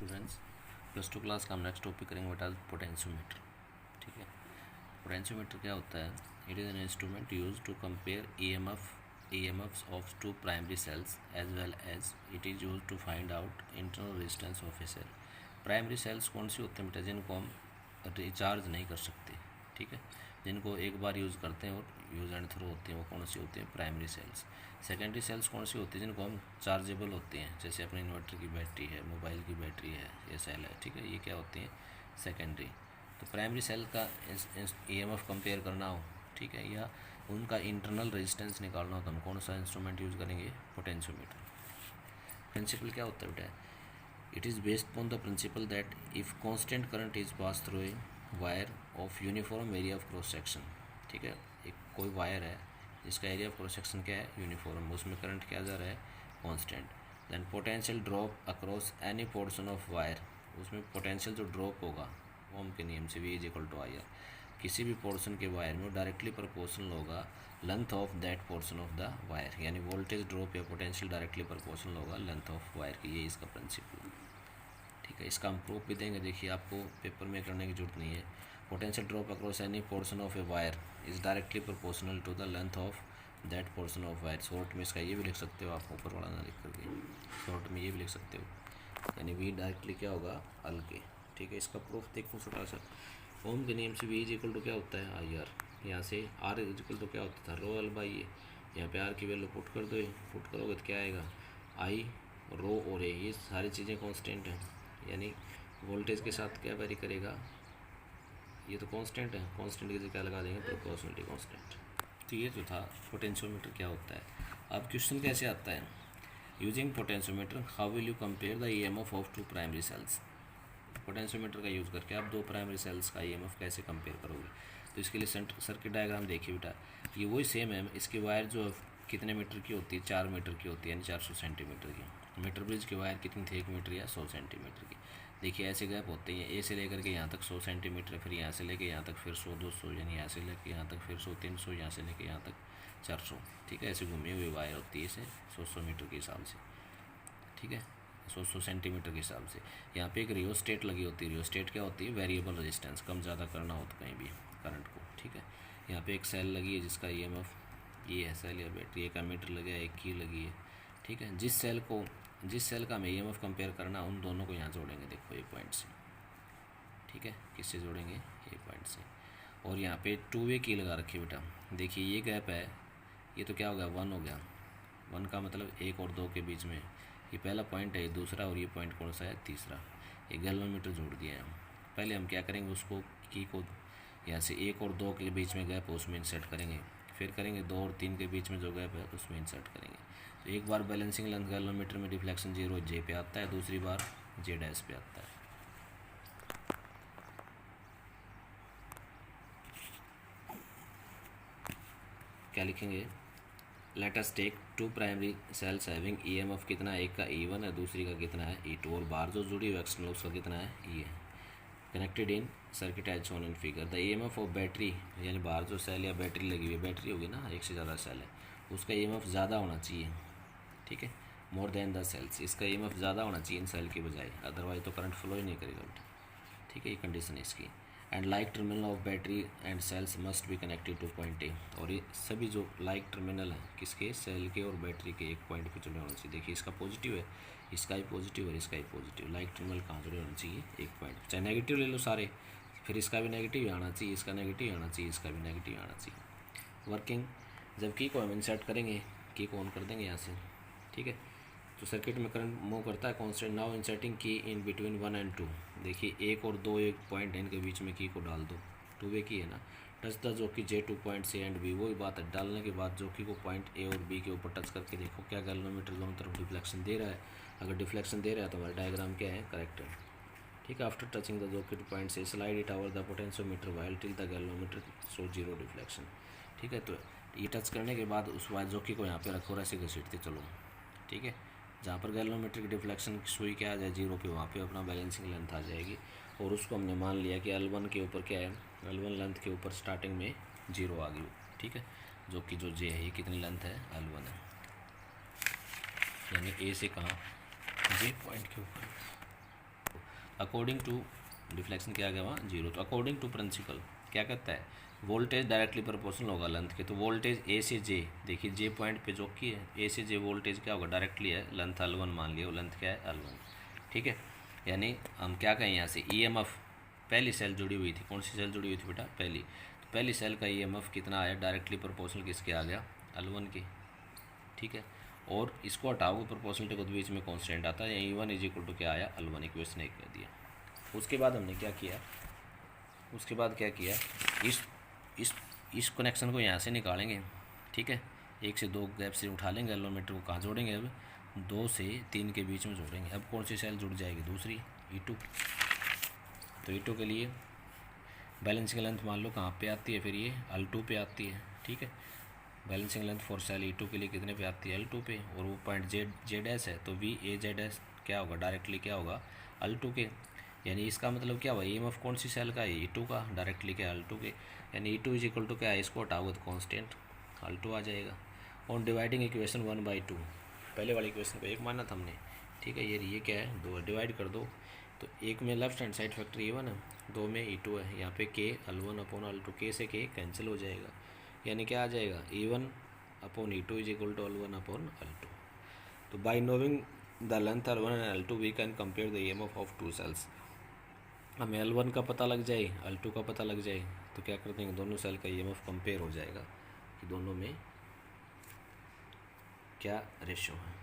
Students, +2 class का हम next topic करेंगे बेटा पोटेंशियोमीटर। ठीक है, पोटेंशियोमीटर क्या होता है? It is an instrument use to compare EMFs of two primary cells as well as it is use to find out internal resistance of a cell. Primary cells कौन सी होते हैं बेटा? जिनको हम रिचार्ज नहीं कर सकते। ठीक है, जिनको एक बार यूज़ करते हैं और यूज़ एंड थ्रो होते हैं, वो कौन सी होती हैं? Primary cells. सेकेंडरी सेल्स कौन सी होती है? जिनको हम चार्जेबल होते हैं, जैसे अपने इन्वर्टर की बैटरी है, मोबाइल की बैटरी है, ये सेल है। ठीक है, ये क्या होती हैं? सेकेंडरी। तो प्राइमरी सेल का EMF कंपेयर करना हो, ठीक है, या उनका इंटरनल रेजिस्टेंस निकालना हो, तो हम कौन सा इंस्ट्रूमेंट यूज़ करेंगे? पोटेंशियोमीटर। प्रिंसिपल क्या होता है बेटा? It is based upon the principal that if constant current is pass through a wire of uniform area of cross section. ठीक है, एक कोई वायर है जिसका एरिया ऑफ क्रॉस सेक्शन क्या है? यूनिफॉर्म, उसमें करंट क्या जा रहा है? Constant. Then potential drop across any portion of wire, उसमें पोटेंशियल जो ड्रॉप होगा ओम के नियम से V is equal to IR, किसी भी पोर्शन के वायर में डायरेक्टली प्रोपोर्शनल होगा length of that portion of the wire, यानी वोल्टेज ड्रॉप या पोटेंशियल डायरेक्टली प्रोपोर्शनल होगा लेंथ ऑफ वायर की। ये इसका प्रिंसिपल। ठीक है, इसका हम प्रूफ भी देंगे। देखिए, आपको पेपर में करने की जरूरत नहीं है। Potential drop across any portion of a wire is directly proportional to the length of that portion of wire. Short में इसका ये भी लिख सकते हो आप, ऊपर वाला ना लिख करके शॉर्ट में ये भी लिख सकते हो, यानी V डायरेक्टली क्या होगा? अल के। ठीक है, इसका प्रूफ देखो छोटा सा। ओम के नियम से V इज इक्वल टू क्या होता है? IR। यहाँ से R इज इक्वल टू क्या होता था? रो L बाई ए। यहाँ पे R की वैल्यू पुट कर दो, पुट करोगे तो क्या आएगा? I रो और A, ये सारी चीज़ें कांस्टेंट हैं, यानी वोल्टेज के साथ क्या वेरी करेगा? ये तो कांस्टेंट है, कांस्टेंट की जगह क्या लगा देंगे? Proportionality constant. तो ये जो था पोटेंशियोमीटर क्या होता है। अब क्वेश्चन कैसे आता है? Using potentiometer how will you compare the EMF of two primary cells. Potentiometer का यूज़ करके आप दो प्राइमरी सेल्स का EMF कैसे कंपेयर करोगे? तो इसके लिए सर्किट डायग्राम देखिए बेटा, ये वही सेम है। इसकी वायर जो कितने मीटर की होती है? 4 मीटर की होती है, यानी 400 सेंटीमीटर की। मीटर ब्रिज की वायर कितनी थी? 1 मीटर या 100 सेंटीमीटर की। देखिए, ऐसे गैप होते हैं, ए से लेकर के यहाँ तक 100 सेंटीमीटर, फिर यहाँ से लेकर यहाँ तक फिर 100 200, यानी यहाँ से लेकर यहाँ तक फिर 100 300, यहाँ से लेकर यहाँ तक 400। ठीक है, ऐसे घूमी हुई वायर होती है इसे 100 मीटर के हिसाब से। ठीक है, 100 सेंटीमीटर के हिसाब से। यहाँ पे एक रियोस्टेट लगी होती है। रियोस्टेट क्या होती है? वेरिएबल रेजिस्टेंस, कम ज़्यादा करना हो तो कहीं भी करंट को। ठीक है, यहाँ पे एक सेल लगी है जिसका EMF ये है, सेल या बैटरी। एक एमीटर लगा है, एक की लगी है। ठीक है, जिस सेल का हमें EMF कंपेयर करना, उन दोनों को यहाँ जोड़ेंगे। देखो ये पॉइंट से। ठीक है, किससे जोड़ेंगे? ये पॉइंट से। और यहाँ पे 2 वे की लगा रखी है बेटा। देखिए, ये गैप है, ये तो क्या हो गया? 1 हो गया। 1 का मतलब 1 और 2 के बीच में, ये पहला पॉइंट है, ये दूसरा, और ये पॉइंट कौन सा है? तीसरा। ये गैल्वेनोमीटर जोड़ दिया है हम। पहले हम क्या करेंगे? उसको की को यहाँ से 1 और 2 के बीच में गैप है उसमें इंसर्ट करेंगे, फिर करेंगे 2 और 3 के बीच में जो गैप है उसमें इंसर्ट करेंगे। तो एक बार बैलेंसिंग लेंथ गैल्वेनोमीटर में डिफ्लेक्शन 0 J पे आता है, दूसरी बार J डैश पे आता है। क्या लिखेंगे? Let us take 2 primary cells having EMF कितना? एक का E1 है, दूसरी का कितना है? E2, और बाहर जो जुड़ी हुई एक्सटर्नल उसका कितना है? E है। Connected in circuit as shown in figure. The EMF of battery, यानी बाहर जो सेल या बैटरी लगी हुई है, बैटरी होगी ना, एक से ज़्यादा सेल है, उसका EMF ज़्यादा होना चाहिए। ठीक है, मोर देन द सेल्स। इसका EMF ज़्यादा होना चाहिए इन सेल की बजाय, अदरवाइज तो करंट फ्लो ही नहीं करेगा बेटा। ठीक है, ये कंडीशन है इसकी। And like terminal of battery and cells must be connected to point A. और ये सभी जो लाइक टर्मिनल हैं किसके? सेल के और बैटरी के, एक पॉइंट पे जुड़े होने चाहिए। देखिए, इसका पॉजिटिव है, इसका ही पॉजिटिव है, इसका ही पॉजिटिव। लाइक टर्मिनल कहाँ जुड़े होने चाहिए? एक पॉइंट। चाहे नेगेटिव ले लो सारे, फिर इसका भी नेगेटिव आना चाहिए, इसका नेगेटिव आना चाहिए, इसका भी नेगेटिव आना चाहिए। वर्किंग, जब की को हम इंसर्ट करेंगे, की को ऑन कर देंगे यहाँ से। ठीक है, तो सर्किट में करंट मूव करता है कांस्टेंट। नाउ इंसर्टिंग की इन बिटवीन 1 and 2। देखिए, 1 और 2 एक पॉइंट है, इनके बीच में की को डाल दो। 2 वे की है ना। Touch the jockey J2 point से एंड B। वही बात है, डालने के बाद जॉकी को पॉइंट A और B के ऊपर टच करके देखो क्या गैल्वेनोमीटर दोनों तरफ डिफ्लेक्शन दे रहा है। अगर डिफ्लेक्शन दे रहा है तो हमारा डायग्राम क्या है? करेक्ट है। ठीक है, after touching the jockey to point से slide it over the potentiometer while till the galvanometer show 0 deflection. ठीक है, तो ये टच करने के बाद उस वाइल जॉकी को यहाँ पे रखो, ऐसे घसीटते चलो। ठीक है, जहाँ पर गैल्वेनोमीटर की डिफ्लेक्शन सुई क्या आ जाए? 0 पे, वहाँ पे अपना बैलेंसिंग लेंथ आ जाएगी। और उसको हमने मान लिया कि L1 के ऊपर क्या है? L1 लेंथ के ऊपर स्टार्टिंग में 0 आ गई। ठीक है, जो कि जो J है, ये कितनी लेंथ है? L1 है, यानी A से कहाँ? J पॉइंट के ऊपर। अकॉर्डिंग टू डिफ्लेक्शन क्या आ गया वहाँ 0। तो अकॉर्डिंग टू प्रिंसिपल क्या कहता है, वोल्टेज डायरेक्टली प्रोपोर्शनल होगा लेंथ के। तो वोल्टेज ए से जे, देखिए जे पॉइंट पे जो की है, ए से जे वोल्टेज क्या होगा, डायरेक्टली है, लेंथ L1 मान लिया, लेंथ क्या है L1, ठीक है। यानी हम क्या कहें यहाँ से, EMF पहली सेल जुड़ी हुई थी, कौन सी सेल जुड़ी हुई थी बेटा, पहली। तो पहली सेल का EMF कितना आया, डायरेक्टली प्रोपोर्शनल किसके आ गया, L1 के, ठीक है। और इसको हटाओगे प्रोपोर्शनलिटी को, बीच में कॉन्स्टेंट आता है, E1 इज इक्वल टू क्या आया L1, इक्वेशन एक कर दिया। उसके बाद हमने क्या किया, उसके बाद क्या किया, इस कनेक्शन को यहाँ से निकालेंगे, ठीक है। 1 से 2 गैप से उठा लेंगे, एलोमीटर को कहाँ जोड़ेंगे, अब 2 से 3 के बीच में जोड़ेंगे। अब कौन सी सेल जुड़ जाएगी, दूसरी E2। तो E2 के लिए बैलेंसिंग लेंथ मान लो कहाँ पे आती है, फिर ये L2 पे आती है, ठीक है। Balancing length for sale E2 के लिए कितने पे आती है, L2 पे। और वो पॉइंट जेड एस है, तो VAZ क्या होगा, डायरेक्टली क्या होगा L2 के। यानी इसका मतलब क्या हुआ, EMF कौन सी सेल का है, E2 का, डायरेक्टली क्या L2 के। यानी E2 इज इक्वल टू क्या है, इसको हटाओगे तो कॉन्स्टेंट L2 आ जाएगा। और डिवाइडिंग इक्वेशन 1/2, पहले वाली इक्वेशन को 1 माना था हमने, ठीक है। ये क्या है 2, डिवाइड कर दो। तो एक में left hand side factor E1 है, 2 में E2 है, यहाँ पे K L1/L2, K से K कैंसिल हो जाएगा। यानी क्या आ जाएगा, E1/E2 is equal to L1/L2। तो by knowing the length L1 and L2 we can compare the EMF of 2 cells. हमें L1 का पता लग जाए, L2 का पता लग जाए, तो क्या करते हैं, दोनों सेल का EMF कंपेयर हो जाएगा कि दोनों में क्या रेशो है।